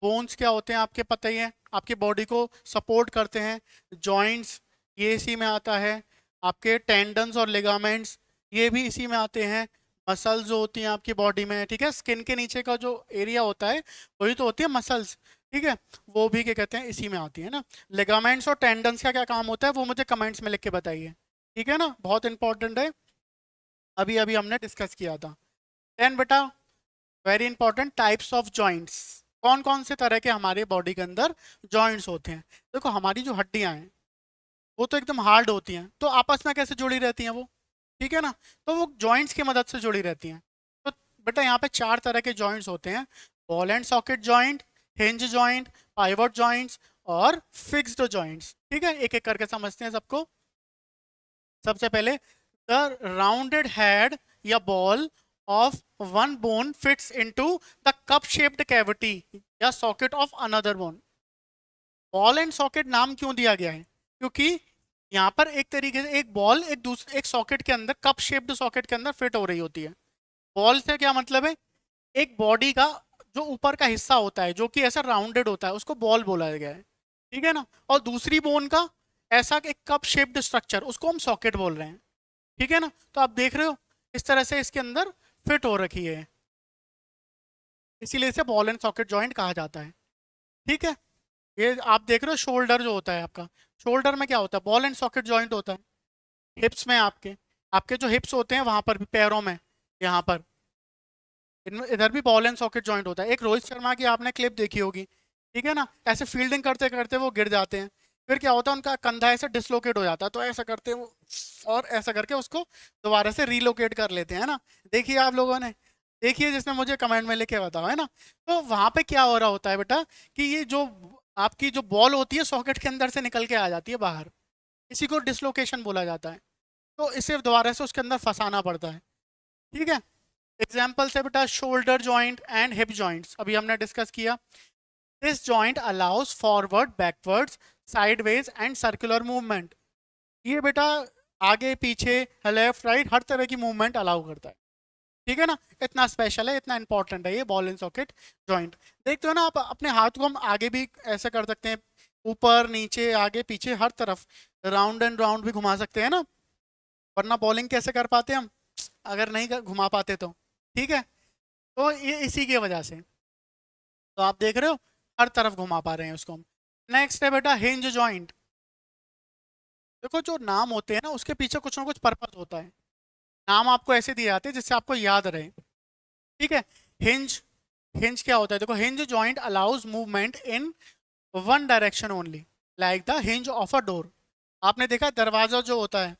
बोन्स क्या होते हैं आपके पता ही है, आपकी बॉडी को सपोर्ट करते हैं। जॉइंट्स ये इसी में आता है। आपके टेंडन्स और लिगामेंट्स ये भी इसी में आते हैं। मसल्स जो होती हैं आपकी बॉडी में, ठीक है, स्किन के नीचे का जो एरिया होता है वही तो होती है मसल्स। ठीक है, वो भी क्या कहते हैं इसी में आती है ना। लिगामेंट्स और टेंडन्स का क्या काम होता है वो मुझे कमेंट्स में लिख के बताइए। ठीक है ना, बहुत इंपॉर्टेंट है, अभी अभी हमने डिस्कस किया था। देन बेटा very important, types of joints. कौन कौन से तरह के हमारे बॉडी के अंदर जॉइंट्स होते हैं। देखो हमारी जो हड्डियां हैं वो तो एकदम हार्ड होती हैं, तो आपस में कैसे जुड़ी रहती हैं वो, ठीक है ना, तो वो जॉइंट्स की मदद से जुड़ी रहती हैं। तो बेटा यहाँ पे 4 तरह के जॉइंट्स होते हैं, ball and socket joint, hinge joint, pivot joints और फिक्स्ड जॉइंट्स। ठीक है, एक एक करके समझते हैं सबको। सबसे पहले, द राउंडेड हेड या ball of one bone fits into the cup shaped cavity या socket of another bone। Ball and socket नाम क्यों दिया गया है, क्योंकि यहाँ पर एक तरीके से एक बॉल एक सॉकेट के अंदर, कप शेप्ड सॉकेट के अंदर फिट हो रही होती है। बॉल से क्या मतलब है, एक बॉडी का जो ऊपर का हिस्सा होता है जो कि ऐसा राउंडेड होता है उसको बॉल बोला गया है। ठीक है ना, और दूसरी बोन का ऐसा एक कप शेप्ड स्ट्रक्चर उसको हम सॉकेट बोल रहे हैं। ठीक है ना, तो आप देख रहे हो इस तरह से इसके अंदर फिट हो रखी है, इसीलिए इसे बॉल एंड सॉकेट जॉइंट कहा जाता है। ठीक है, ये आप देख रहे हो शोल्डर जो होता है आपका, शोल्डर में क्या होता है, बॉल एंड सॉकेट जॉइंट होता है। हिप्स में आपके आपके जो हिप्स होते हैं वहां पर भी, पैरों में यहाँ पर इधर भी बॉल एंड सॉकेट जॉइंट होता है। एक रोहित शर्मा की आपने क्लिप देखी होगी, ठीक है ना, ऐसे फील्डिंग करते करते वो गिर जाते हैं, फिर क्या होता है उनका कंधा ऐसे डिसलोकेट हो जाता है, तो ऐसा करते हैं वो, और ऐसा करके उसको दोबारा से रीलोकेट कर लेते हैं, है ना। देखिए आप लोगों ने, देखिए जिसने मुझे कमेंट में लिखे बताओ, है ना। तो वहां पे क्या हो रहा होता है बेटा कि ये जो आपकी जो बॉल होती है सॉकेट के अंदर से निकल के आ जाती है बाहर, इसी को डिसलोकेशन बोला जाता है। तो इसे दोबारा से उसके अंदर फंसाना पड़ता है, ठीक है। एग्जाम्पल्स है बेटा shoulder joint and hip joints, अभी हमने डिस्कस किया। This joint allows forward, backwards, sideways and circular movement. ये बेटा आगे पीछे, लेफ्ट राइट, हर तरह की मूवमेंट अलाउ करता है, ठीक है ना। इतना स्पेशल है, इतना इंपॉर्टेंट है ये बॉल एंड सॉकेट जॉइंट। देखते हो ना आप, अपने हाथ को हम आगे भी ऐसे कर सकते हैं, ऊपर नीचे आगे पीछे हर तरफ राउंड एंड राउंड भी घुमा सकते हैं ना, वरना बॉलिंग कैसे कर पाते हम अगर नहीं घुमा पाते तो, ठीक है। तो ये इसी की वजह से, तो आप देख रहे हो हर तरफ घुमा पा रहे हैं उसको हम। नेक्स्ट है बेटा हिंज जॉइंट। देखो जो नाम होते हैं ना उसके पीछे कुछ ना कुछ पर्पस होता है, नाम आपको ऐसे दिए जाते हैं जिससे आपको याद रहे, ठीक है। हिंज, हिंज क्या होता है, देखो hinge joint allows movement in one direction only, like the hinge of a door. आपने देखा दरवाजा जो होता है,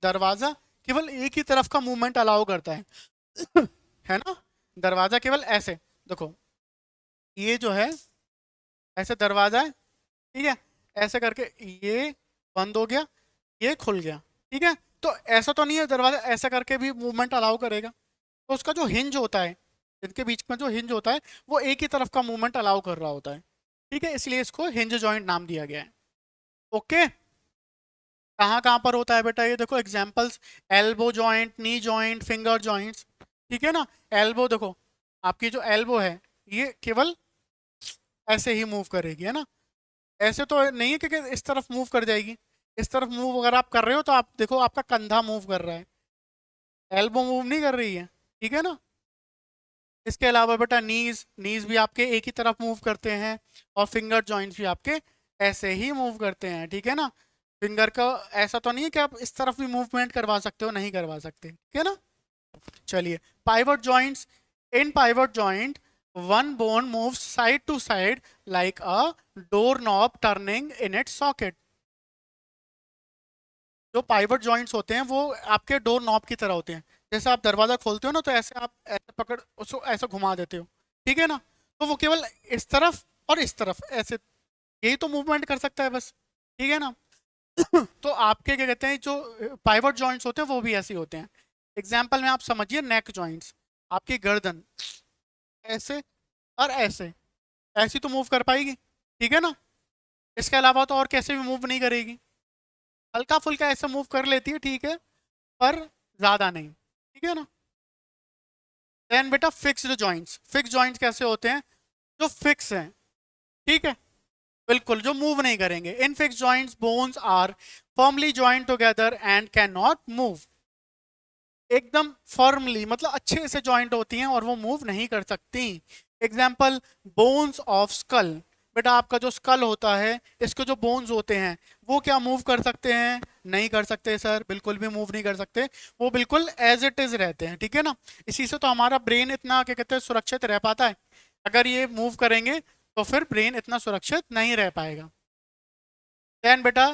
दरवाजा केवल एक ही तरफ का मूवमेंट अलाउ करता है है ना। दरवाजा केवल ऐसे, देखो ये जो है ऐसे दरवाजा है, ठीक है, ऐसे करके ये बंद हो गया, ये खुल गया, ठीक है। तो ऐसा तो नहीं है दरवाजा ऐसा करके भी मूवमेंट अलाउ करेगा, तो उसका जो हिंज होता है, इनके बीच में जो हिंज होता है वो एक ही तरफ का मूवमेंट अलाउ कर रहा होता है, ठीक है, इसलिए इसको हिंज जॉइंट नाम दिया गया है। ओके, कहाँ कहाँ पर होता है बेटा, ये देखो examples, elbow joint, knee joint, finger joints, ठीक है ना। एल्बो देखो, आपकी जो एल्बो है ये केवल ऐसे ही मूव करेगी, है ना, ऐसे तो नहीं है कि इस तरफ मूव कर जाएगी। इस तरफ मूव अगर आप कर रहे हो तो आप देखो आपका कंधा मूव कर रहा है, एल्बो मूव नहीं कर रही है, ठीक है ना। इसके अलावा बेटा नीज, नीज भी आपके एक ही तरफ मूव करते हैं, और फिंगर जॉइंट्स भी आपके ऐसे ही मूव करते हैं, ठीक है ना। फिंगर का ऐसा तो नहीं है कि आप इस तरफ भी मूवमेंट करवा सकते हो, नहीं करवा सकते, ठीक है ना। चलिए pivot joints, in pivot joint one bone moves side to side like a door knob turning in its socket. जो पाइवट जॉइंट्स होते हैं वो आपके डोर नॉब की तरह होते हैं, जैसे आप दरवाजा खोलते हो ना तो ऐसे आप ऐसे पकड़ उसको ऐसे घुमा देते हो, ठीक है ना। तो वो केवल इस तरफ और इस तरफ ऐसे, यही तो मूवमेंट कर सकता है बस, ठीक है ना। तो आपके क्या कहते हैं जो पाइवट जॉइंट्स होते हैं वो भी ऐसे ही होते हैं। एग्जाम्पल में आप समझिए नेक जॉइंट्स, आपकी गर्दन ऐसे और ऐसे, ऐसी तो मूव कर पाएगी, ठीक है ना। इसके अलावा तो और कैसे भी मूव नहीं करेगी, हल्का फुल्का ऐसा मूव कर लेती है, ठीक है, पर ज्यादा नहीं, ठीक है ना। देन बेटा फिक्स्ड जॉइंट्स, फिक्स जॉइंट्स कैसे होते हैं, जो फिक्स हैं, ठीक है, बिल्कुल जो मूव नहीं करेंगे। In fix joints bones are firmly joint together and can not move. एकदम फर्मली मतलब अच्छे से जॉइंट होती हैं और वो मूव नहीं कर सकती। एग्जाम्पल बोन्स ऑफ स्कल, बेटा आपका जो स्कल होता है इसके जो बोन्स होते हैं वो क्या मूव कर सकते हैं, नहीं कर सकते सर, बिल्कुल भी मूव नहीं कर सकते, वो बिल्कुल एज इट इज रहते हैं, ठीक है ना। इसी से तो हमारा ब्रेन इतना क्या कहते हैं सुरक्षित रह पाता है, अगर ये मूव करेंगे तो फिर ब्रेन इतना सुरक्षित नहीं रह पाएगा। देन बेटा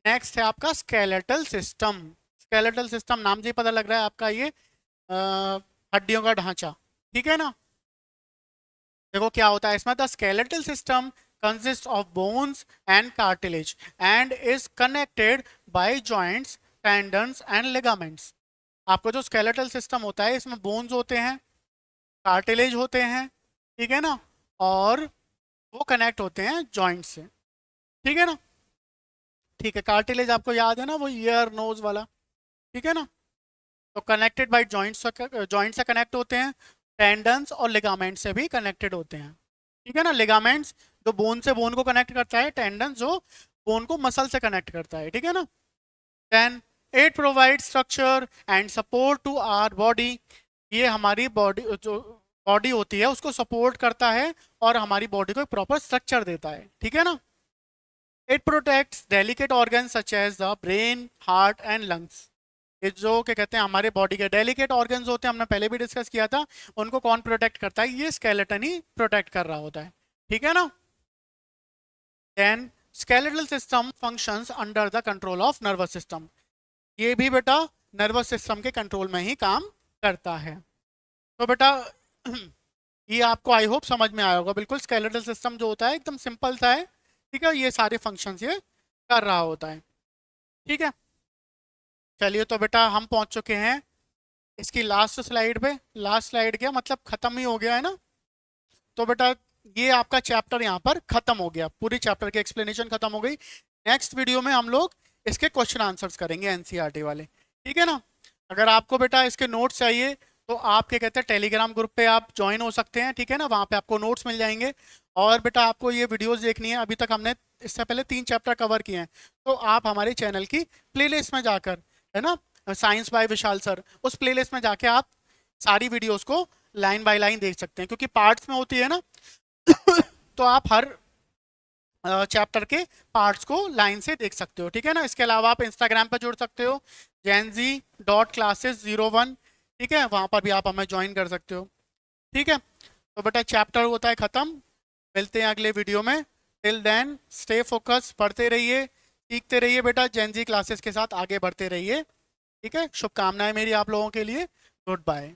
नेक्स्ट है आपका स्केलेटल सिस्टम। स्केलेटल सिस्टम नाम से ही पता लग रहा है आपका ये हड्डियों का ढांचा, ठीक है ना। देखो क्या होता है इसमें, the skeletal system consist of bones and cartilage and is connected by joints, tendons and ligaments. आपका जो स्केलेटल सिस्टम होता है इसमें बोन्स होते हैं, कार्टिलेज होते हैं, ठीक है ना, और वो कनेक्ट होते हैं जॉइंट से, ठीक है ना। ठीक है, कार्टिलेज आपको याद है ना, वो ईयर नोज वाला, ठीक है ना। तो कनेक्टेड बाय जॉइंट्स, जॉइंट से कनेक्ट होते हैं, टेंडन्स और लिगामेंट से भी कनेक्टेड होते हैं, ठीक है ना। लिगामेंट्स जो बोन से बोन को कनेक्ट करता है, टेंडन्स जो बोन को मसल से कनेक्ट करता है, ठीक है ना। Then it provide structure and support to our body. ये हमारी बॉडी जो बॉडी होती है उसको सपोर्ट करता है और हमारी बॉडी को एक प्रॉपर स्ट्रक्चर देता है, ठीक है ना। It protects delicate organ such as the brain, heart and lungs. ये जो क्या कहते हैं हमारे बॉडी के डेलिकेट ऑर्गन्स होते हैं, हमने पहले भी डिस्कस किया था, उनको कौन प्रोटेक्ट करता है, ये स्केलेटन ही प्रोटेक्ट कर रहा होता है, ठीक है ना। Then skeletal system functions under the control of nervous system, ये भी बेटा नर्वस सिस्टम के कंट्रोल में ही काम करता है। तो बेटा ये आपको आई होप समझ में आया होगा। बिल्कुल स्केलेटल सिस्टम जो होता है एकदम सिंपल सा है, ठीक है, ये सारे फंक्शंस ये कर रहा होता है, ठीक है। चलिए तो बेटा हम पहुंच चुके हैं इसकी लास्ट स्लाइड पे। लास्ट स्लाइड क्या मतलब खत्म ही हो गया है ना। तो बेटा ये आपका चैप्टर यहाँ पर खत्म हो गया, पूरी चैप्टर की एक्सप्लेनेशन खत्म हो गई। नेक्स्ट वीडियो में हम लोग इसके क्वेश्चन आंसर्स करेंगे एनसीईआरटी वाले, ठीक है ना। अगर आपको बेटा इसके नोट्स चाहिए तो आप क्या कहते हैं टेलीग्राम ग्रुप पे आप ज्वाइन हो सकते हैं, ठीक है ना, वहाँ पे आपको नोट्स मिल जाएंगे। और बेटा आपको ये वीडियोस देखनी है, अभी तक हमने इससे पहले 3 चैप्टर कवर किए हैं, तो आप हमारे चैनल की प्लेलिस्ट में जाकर, है ना, साइंस बाय विशाल सर, उस प्लेलिस्ट में जाके आप सारी वीडियोस को लाइन बाय लाइन देख सकते हैं, क्योंकि पार्ट्स में होती है ना तो आप हर चैप्टर के पार्ट्स को लाइन से देख सकते हो, ठीक है ना। इसके अलावा आप इंस्टाग्राम पर जुड़ सकते हो genz.classes01, ठीक है, वहां पर भी आप हमें ज्वाइन कर सकते हो, ठीक है। तो बेटा चैप्टर होता है खत्म, मिलते हैं अगले वीडियो में। टिल देन स्टे फोकस, पढ़ते रहिए, सीखते रहिए बेटा, जेनजी क्लासेस के साथ आगे बढ़ते रहिए, ठीक है। शुभकामनाएं मेरी आप लोगों के लिए। Good bye.